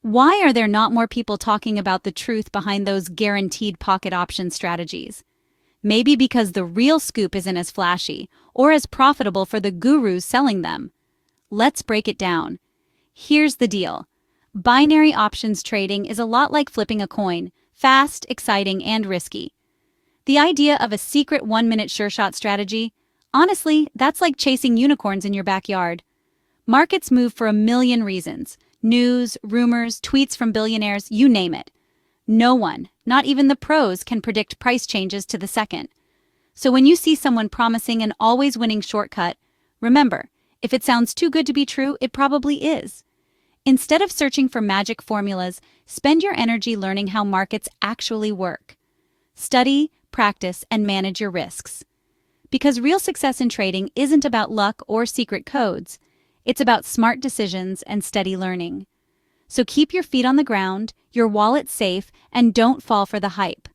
Why are there not more people talking about the truth behind those guaranteed pocket option strategies? Maybe because the real scoop isn't as flashy or as profitable for the gurus selling them. Let's break it down. Here's the deal. Binary options trading is a lot like flipping a coin, fast, exciting, and risky. The idea of a secret 1-minute Sureshot strategy, honestly, that's like chasing unicorns in your backyard. Markets move for a million reasons. News, rumors, tweets from billionaires, you name it. No one, not even the pros, can predict price changes to the second. So when you see someone promising an always winning shortcut, remember, if it sounds too good to be true, it probably is. Instead of searching for magic formulas, spend your energy learning how markets actually work. Study, practice, and manage your risks. Because real success in trading isn't about luck or secret codes. It's about smart decisions and steady learning. So keep your feet on the ground, your wallet safe, and don't fall for the hype.